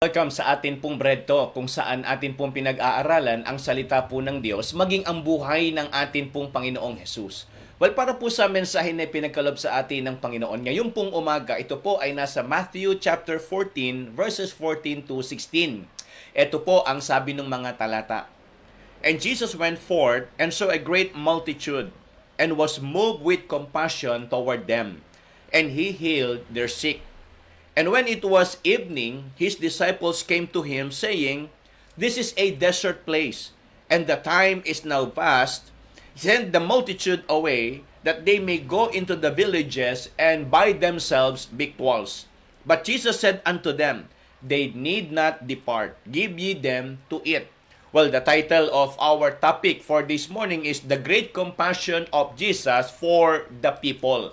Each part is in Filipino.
Welcome sa atin pong Bread Talk, kung saan atin pong pinag-aaralan ang salita po ng Diyos, maging ang buhay ng atin pong Panginoong Jesus. Well, para po sa mensahe na pinagkalob sa atin ng Panginoon ngayong pong umaga, ito po ay nasa Matthew chapter 14, verses 14 to 16. Ito po ang sabi ng mga talata. And Jesus went forth and saw a great multitude, and was moved with compassion toward them, and he healed their sick. And when it was evening, his disciples came to him, saying, This is a desert place, and the time is now past. Send the multitude away, that they may go into the villages and buy themselves victuals. But Jesus said unto them, They need not depart. Give ye them to eat. Well, the title of our topic for this morning is The Great Compassion of Jesus for the People.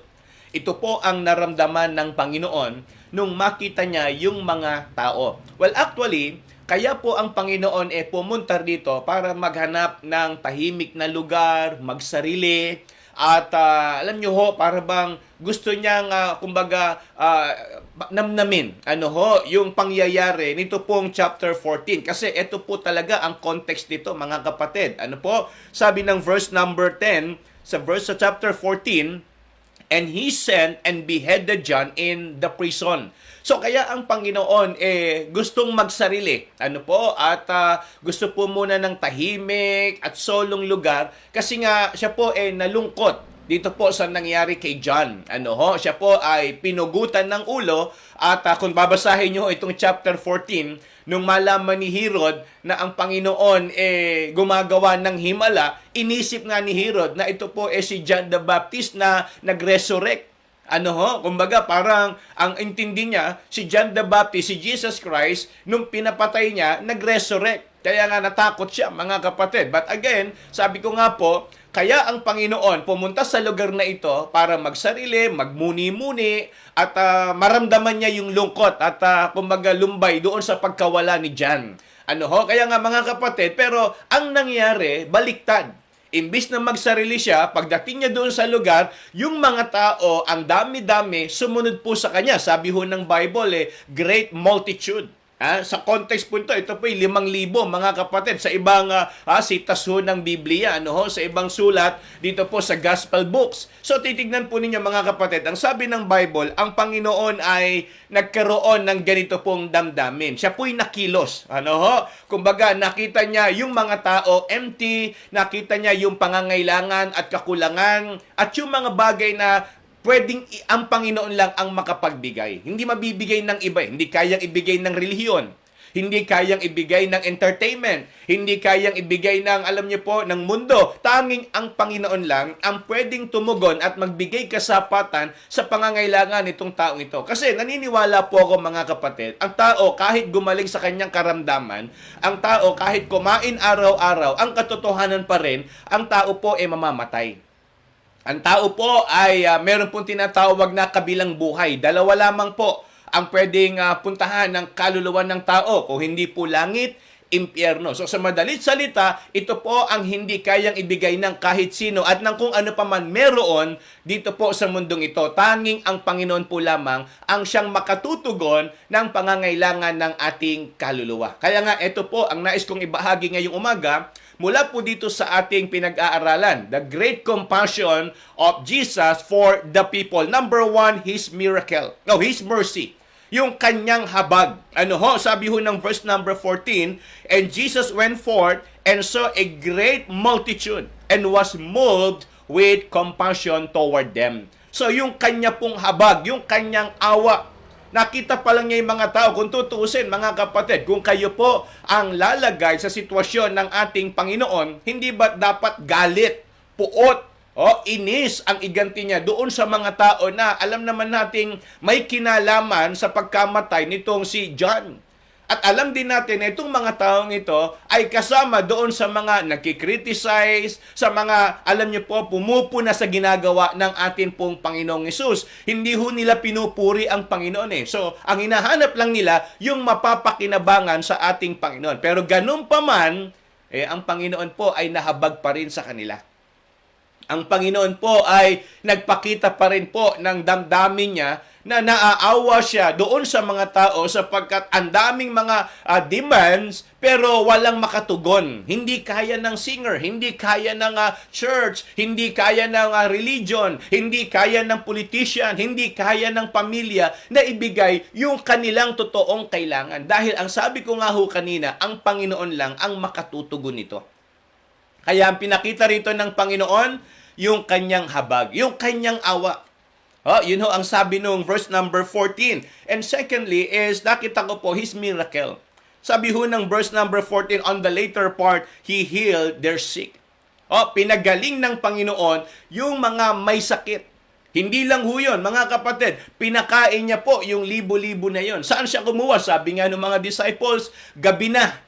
Ito po ang naramdaman ng Panginoon nung makita niya yung mga tao. Well, actually, kaya po ang Panginoon pumunta dito para maghanap ng tahimik na lugar, magsarili, at alam nyo ho, para bang gusto niyang, namnamin, yung pangyayari nito pong chapter 14. Kasi ito po talaga ang context nito, mga kapatid. Sabi ng verse number 10, sa chapter 14, and he sent and beheaded John in the prison. So kaya ang Panginoon gustong magsarili. At gusto po muna ng tahimik at solong lugar kasi nga siya po nalungkot dito po sa nangyari kay John. Siya po ay pinugutan ng ulo at kung babasahin niyo itong chapter 14, nung malaman ni Herod na ang Panginoon gumagawa ng himala, inisip nga ni Herod na ito po si John the Baptist na nag-resurrect. Kumbaga parang ang intindi niya, si John the Baptist, si Jesus Christ, nung pinapatay niya, nag-resurrect. Kaya nga natakot siya, mga kapatid. But again, sabi ko nga po, kaya ang Panginoon pumunta sa lugar na ito para magsarili, magmuni-muni, at maramdaman niya yung lungkot at kumbaga lumbay doon sa pagkawala ni John. Kaya nga mga kapatid, pero ang nangyari, baliktad. Imbis na magsarili siya, pagdating niya doon sa lugar, yung mga tao, ang dami-dami, sumunod po sa kanya. Sabi ho ng Bible, great multitude. Sa context po ito po 5,000 mga kapatid. Sa ibang sitas ho ng Biblia, sa ibang sulat dito po sa Gospel books. So titignan po ninyo mga kapatid, ang sabi ng Bible, ang Panginoon ay nagkaroon ng ganito pong damdamin. Siya po'y nakilos. Kumbaga nakita niya yung mga tao empty, nakita niya yung pangangailangan at kakulangan at yung mga bagay na pwedeng ang Panginoon lang ang makapagbigay. Hindi mabibigay ng iba. Hindi kayang ibigay ng relihiyon. Hindi kayang ibigay ng entertainment. Hindi kayang ibigay ng, ng mundo. Tanging ang Panginoon lang ang pwedeng tumugon at magbigay kasapatan sa pangangailangan nitong taong ito. Kasi naniniwala po ako mga kapatid, ang tao kahit gumaling sa kanyang karamdaman, ang tao kahit kumain araw-araw, ang katotohanan pa rin, ang tao po mamamatay. Ang tao po ay meron pong tinatawag na kabilang buhay. Dalawa lamang po ang pwedeng puntahan ng kaluluwa ng tao. Kung hindi po langit, impyerno. So sa madalit salita, ito po ang hindi kayang ibigay ng kahit sino at ng kung ano pa man meron dito po sa mundong ito. Tanging ang Panginoon po lamang ang siyang makatutugon ng pangangailangan ng ating kaluluwa. Kaya nga ito po ang nais kong ibahagi ngayong umaga mula po dito sa ating pinag-aaralan, the great compassion of Jesus for the people. Number 1, His miracle. His mercy. Yung kanyang habag. Sabi ho ng verse number 14, and Jesus went forth and saw a great multitude and was moved with compassion toward them. So yung kanya pong habag, yung kanyang awa, nakita pa lang niya yung mga tao. Kung tutuusin, mga kapatid, kung kayo po ang lalagay sa sitwasyon ng ating Panginoon, hindi ba dapat galit, puot, inis ang iganti niya doon sa mga tao na alam naman nating may kinalaman sa pagkamatay nitong si John. At alam din natin na itong mga taong ito ay kasama doon sa mga nagkikriticize, sa mga, pumupuna sa ginagawa ng atin pong Panginoong Hesus. Hindi ho nila pinupuri ang Panginoon. So, ang hinahanap lang nila yung mapapakinabangan sa ating Panginoon. Pero ganun pa man, ang Panginoon po ay nahabag pa rin sa kanila. Ang Panginoon po ay nagpakita pa rin po ng damdamin niya na naaawa siya doon sa mga tao sapagkat ang daming mga demands pero walang makatugon. Hindi kaya ng singer, hindi kaya ng church, hindi kaya ng religion, hindi kaya ng politician, hindi kaya ng pamilya na ibigay yung kanilang totoong kailangan. Dahil ang sabi ko nga ho kanina, ang Panginoon lang ang makatutugon nito. Kaya ang pinakita rito ng Panginoon, yung kanyang habag, yung kanyang awa. Yun ho ang sabi nung verse number 14. And secondly is, nakita ko po his miracle. Sabi ho ng verse number 14, on the later part, he healed their sick. Pinagaling ng Panginoon yung mga may sakit. Hindi lang ho yun, mga kapatid, pinakain niya po yung libo-libo na yun. Saan siya kumuha? Sabi nga ng mga disciples, gabi na.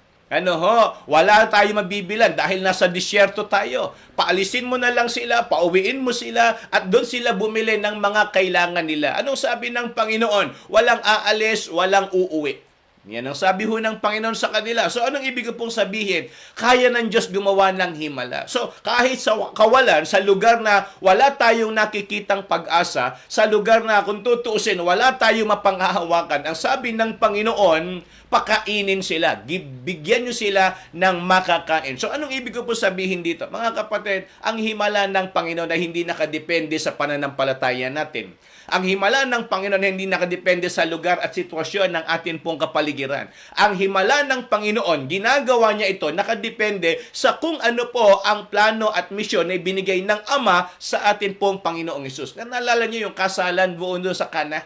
Wala tayo mabibilan dahil nasa disyerto tayo. Paalisin mo na lang sila, pauwiin mo sila, at doon sila bumili ng mga kailangan nila. Anong sabi ng Panginoon? Walang aalis, walang uuwi. Yan ang sabi ho ng Panginoon sa kanila. So, anong ibig ko pong sabihin? Kaya ng Diyos gumawa ng himala. So, kahit sa kawalan, sa lugar na wala tayong nakikitang pag-asa, sa lugar na kung tutuusin, wala tayong mapanghahawakan, ang sabi ng Panginoon, pakainin sila. Bigyan nyo sila ng makakain. So, anong ibig ko po sabihin dito? Mga kapatid, ang himala ng Panginoon ay hindi nakadepende sa pananampalataya natin. Ang himala ng Panginoon ay hindi nakadepende sa lugar at sitwasyon ng atin pong kapaligiran. Ang himala ng Panginoon, ginagawa niya ito, nakadepende sa kung ano po ang plano at misyon na ibinigay ng Ama sa atin pong Panginoong Hesus. Naalala niyo yung kasalan buon doon sa Kana?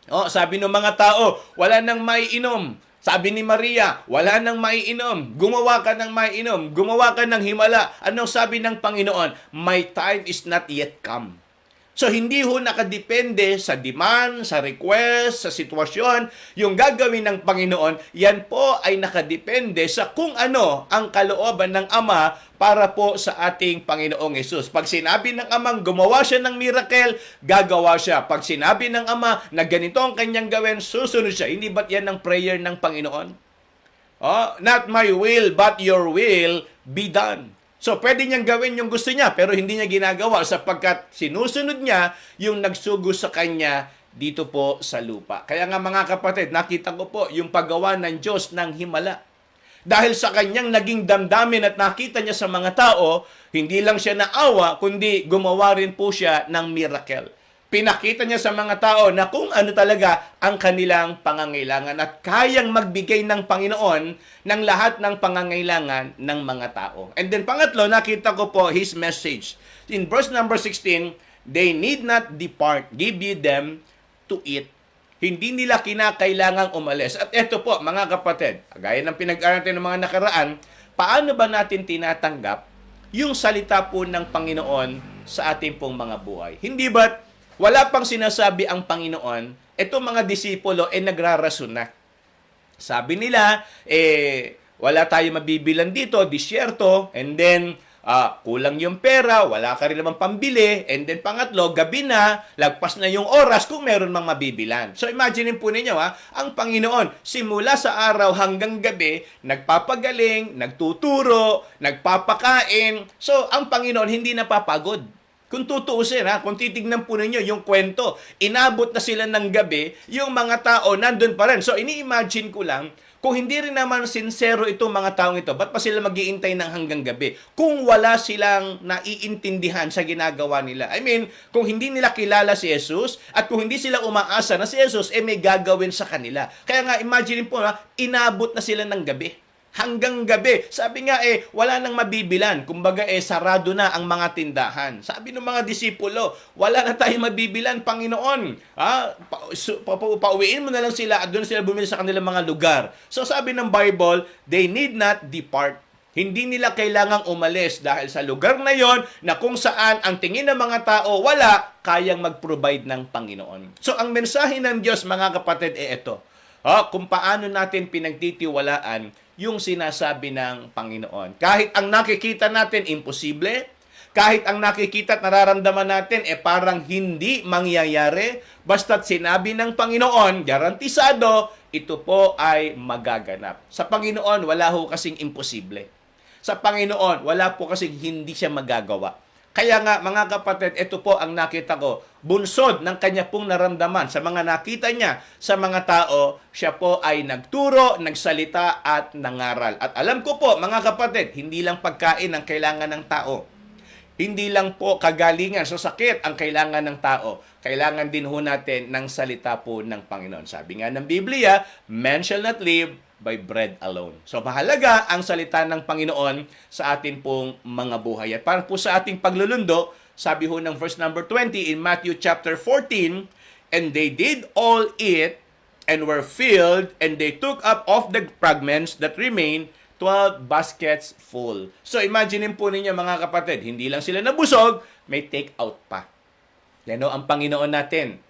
Sabi ng mga tao, wala nang maiinom. Sabi ni Maria, wala nang maiinom. Gumawa ka ng maiinom. Gumawa ka ng himala. Anong sabi ng Panginoon? My time is not yet come. So, hindi ho nakadepende sa demand, sa request, sa sitwasyon. Yung gagawin ng Panginoon, yan po ay nakadepende sa kung ano ang kalooban ng Ama para po sa ating Panginoong Hesus. Pag sinabi ng Amang gumawa siya ng miracle, gagawa siya. Pag sinabi ng Ama na ganito ang kanyang gawin, susunod siya. Hindi ba't yan ang prayer ng Panginoon? Not my will, but your will be done. So, pwede niyang gawin yung gusto niya, pero hindi niya ginagawa sapagkat sinusunod niya yung nagsugo sa kanya dito po sa lupa. Kaya nga mga kapatid, nakita ko po yung paggawa ng Diyos ng himala. Dahil sa kanyang naging damdamin at nakita niya sa mga tao, hindi lang siya naawa, kundi gumawa rin po siya ng miracle. Pinakita niya sa mga tao na kung ano talaga ang kanilang pangangailangan at kayang magbigay ng Panginoon ng lahat ng pangangailangan ng mga tao. And then pangatlo, nakita ko po his message. In verse number 16, they need not depart, give ye them to eat. Hindi nila kinakailangang umalis. At eto po, mga kapatid, gaya ng pinag-aaral natin ng mga nakaraan, paano ba natin tinatanggap yung salita po ng Panginoon sa ating pong mga buhay? Hindi ba't wala pang sinasabi ang Panginoon, itong mga disipulo nagrarason na. Sabi nila, wala tayo mabibilan dito, disyerto, and then kulang yung pera, wala ka rin naman pambili, and then pangatlo, gabi na, lagpas na yung oras kung meron mang mabibilan. So imagine po ninyo, ang Panginoon, simula sa araw hanggang gabi, nagpapagaling, nagtuturo, nagpapakain. So ang Panginoon hindi napapagod. Kung tutuusin, kung titignan po ninyo yung kwento, inabot na sila ng gabi, yung mga tao nandun pa rin. So, ini-imagine ko lang, kung hindi rin naman sincero itong mga taong ito, ba't pa sila mag-iintay ng hanggang gabi? Kung wala silang naiintindihan sa ginagawa nila. I mean, kung hindi nila kilala si Jesus, at kung hindi sila umaasa na si Jesus, may gagawin sa kanila. Kaya nga, imagine po, inabot na sila ng gabi. Hanggang gabi. Sabi nga wala nang mabibilan. Kumbaga sarado na ang mga tindahan. Sabi ng mga disipulo, wala na tayong mabibilan, Panginoon. Pauwiin mo na lang sila at doon sila bumili sa kanilang mga lugar. So sabi ng Bible, they need not depart. Hindi nila kailangang umalis dahil sa lugar na yon na kung saan ang tingin ng mga tao wala, kayang mag-provide ng Panginoon. So ang mensahe ng Diyos, mga kapatid, ito. Kung paano natin pinagtitiwalaan yung sinasabi ng Panginoon. Kahit ang nakikita natin imposible, kahit ang nakikita at nararamdaman natin parang hindi mangyayari, basta't sinabi ng Panginoon, garantisado, ito po ay magaganap. Sa Panginoon, wala ho kasing imposible. Sa Panginoon, wala po kasing hindi siya magagawa. Kaya nga mga kapatid, ito po ang nakita ko. Bunsod ng kanya pong naramdaman sa mga nakita niya sa mga tao, siya po ay nagturo, nagsalita at nangaral. At alam ko po mga kapatid, hindi lang pagkain ang kailangan ng tao. Hindi lang po kagalingan sa sakit ang kailangan ng tao. Kailangan din ho natin ng salita po ng Panginoon. Sabi nga ng Biblia, man shall not live by bread alone. So mahalaga ang salita ng Panginoon sa atin pong mga buhay. At para po sa ating paglulundo, sabi ho ng verse number 20 in Matthew chapter 14, and they did all eat and were filled, and they took up of the fragments that remained 12 baskets full. So imagine po ninyo mga kapatid, hindi lang sila nabusog, may take out pa. Yan o ang Panginoon natin.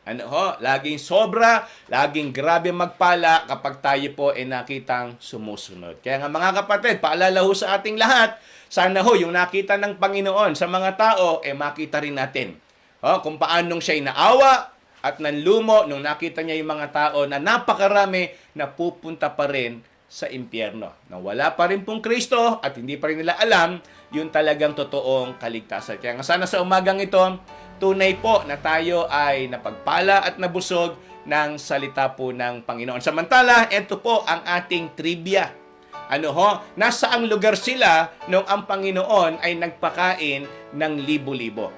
Laging sobra, laging grabe magpala kapag tayo po ay nakitang sumusunod. Kaya nga mga kapatid, paalala ho sa ating lahat, sana ho yung nakita ng Panginoon sa mga tao, makita rin natin. Kung paanong siya'y naawa at nanlumo nung nakita niya yung mga tao na napakarami na pupunta pa rin sa impyerno. Na wala pa rin pong Kristo at hindi pa rin nila alam yung talagang totoong kaligtasan. Kaya nga sana sa umagang ito, tunay po na tayo ay napagpala at nabusog ng salita po ng Panginoon. Samantala, ito po ang ating trivia. Nasaang lugar sila nung ang Panginoon ay nagpakain ng libo-libo?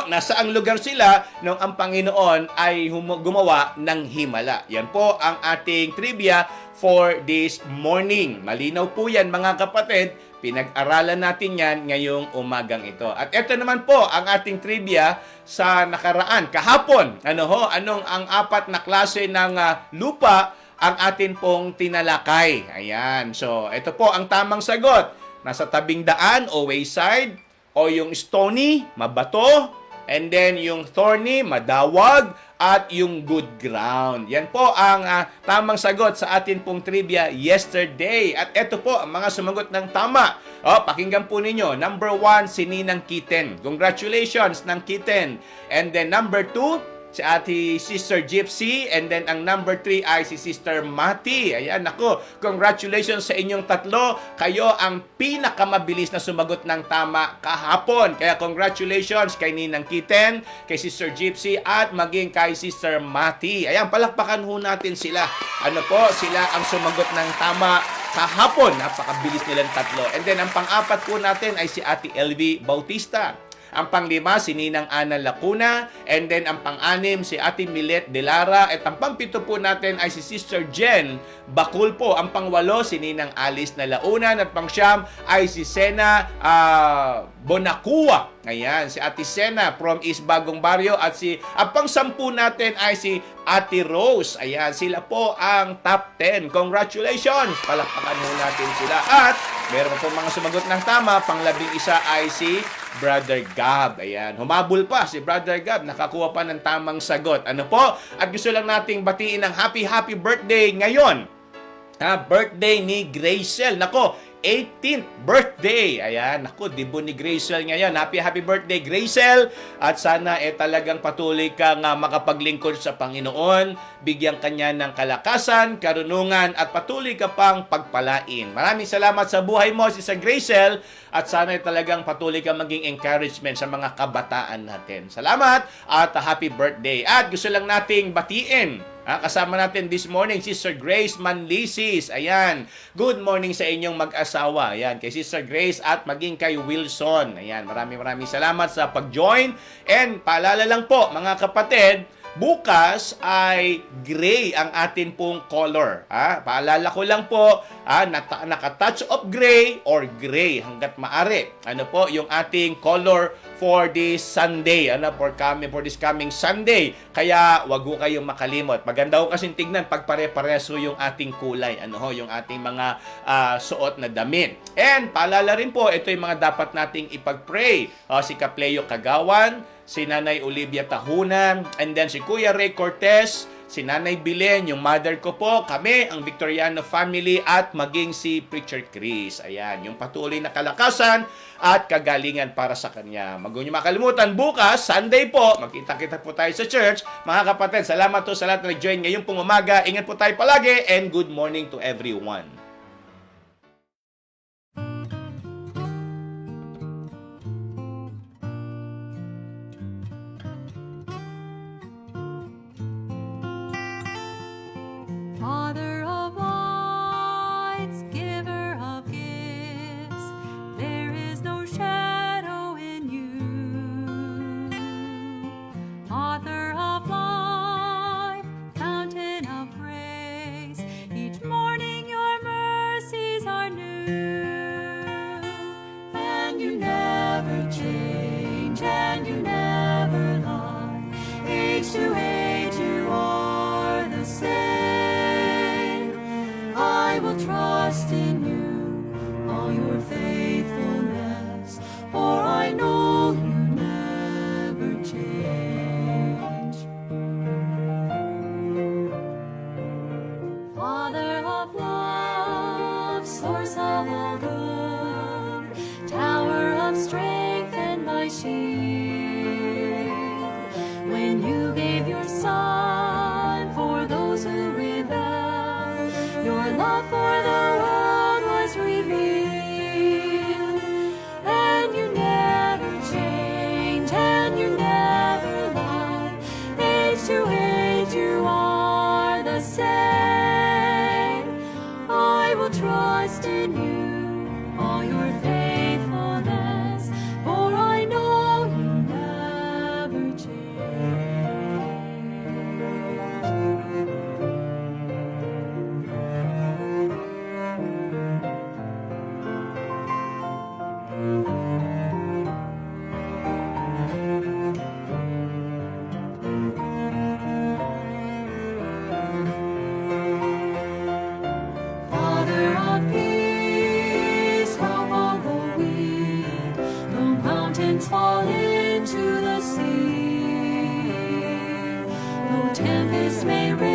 Nasaang lugar sila nung ang Panginoon ay gumawa ng himala? Yan po ang ating trivia for this morning. Malinaw po yan mga kapatid. Pinag-aralan natin yan ngayong umagang ito. At ito naman po ang ating trivia sa nakaraan. Kahapon, anong ang apat na klase ng lupa ang atin pong tinalakay? Ayan. So, ito po ang tamang sagot. Nasa tabing daan o wayside, o yung stony, mabato, and then yung thorny, madawag, at yung good ground. Yan po ang tamang sagot sa atin pong trivia yesterday. At ito po ang mga sumagot ng tama. Pakinggan po ninyo. Number 1, si Ninang Kiten. Congratulations, Nang Kiten. And then number 2, si Sister Gypsy, and then ang number 3 ay si Sister Mati. Ayan, nako, congratulations sa inyong tatlo. Kayo ang pinakamabilis na sumagot ng tama kahapon. Kaya congratulations kay Ninang Kiten, kay Sister Gypsy, at maging kay Sister Mati. Ayan, palakpakan ho natin sila. Sila ang sumagot ng tama kahapon. Napakabilis nilang tatlo. And then ang pang-apat po natin ay si Ate LV Bautista. Ang pang-5, si Ninang Ana Lacuna. And then, ang pang-6, si Ate Milet De Lara. At ang pang-7 po natin ay si Sister Jen Bakul po. Ang pang-8, si Ninang Alice na Launan. At pang-9 ay si Sena Bonacua. Ayan, si Ate Sena from East Bagong Barrio. At ang pang-10 natin ay si Ate Rose. Ayan, sila po ang top 10. Congratulations! Palakpakan mo natin sila. At meron po mga sumagot ng tama. Pang-11 ay si Brother Gab. Ayan, humabol pa si Brother Gab. Nakakuha pa ng tamang sagot. At gusto lang nating batiin ng happy birthday ngayon. Birthday ni Gracel. 18th birthday. Ayan, dibo ni Gracel ngayon. Happy birthday, Gracel. At sana talagang patuloy kang makapaglingkod sa Panginoon. Bigyan kanya ng kalakasan, karunungan, at patuloy ka pang pagpalain. Maraming salamat sa buhay mo, Sister Gracel. At sana talagang patuloy ka maging encouragement sa mga kabataan natin. Salamat at happy birthday. At gusto lang nating batiin. Kasama natin this morning, Sister Grace Manlisis. Ayan. Good morning sa inyong mag-asawa. Ayan, kay Sister Grace at maging kay Wilson. Ayan, maraming salamat sa pag-join. And paalala lang po, mga kapatid, bukas ay gray ang atin pong color. Paalala ko lang po, naka-touch of gray or gray hanggat maaari. Yung ating color for this Sunday, for this coming Sunday. Kaya wag ho kayong makalimot. Maganda ho kasing tignan pag pare-pareso yung ating kulay, yung ating mga suot na damit. And paalala rin po, ito yung mga dapat nating ipag-pray. Si Kapleo Kagawan, si Nanay Olivia Tahunan, and then si Kuya Ray Cortez, si Nanay Bilen, yung mother ko po, kami, ang Victoriano family, at maging si Preacher Chris. Ayan, yung patuloy na kalakasan at kagalingan para sa kanya. Huwag niyo makalimutan, bukas, Sunday po, magkita-kita po tayo sa church. Mga kapatid, salamat po sa lahat na nag-join ngayong pong umaga. Ingat po tayo palagi, and good morning to everyone. Father of lights, giver of gifts, there is no shadow in you. Author of life, fountain of grace, each morning your mercies are new. And you never change, and you never lie. Age to age you are the same. I will trust in you, all your faithfulness, for I know you never change. Father of love, source of all good, tower of strength and my shield. When you gave your Son for those who rebel, your love for the world was revealed. And you never change, and you never lie. Age to age you are the same. I will trust in you, all your faithfulness, for I know you never change. Father of peace, help all the weak, though mountains fall into the sea, though tempests may rage.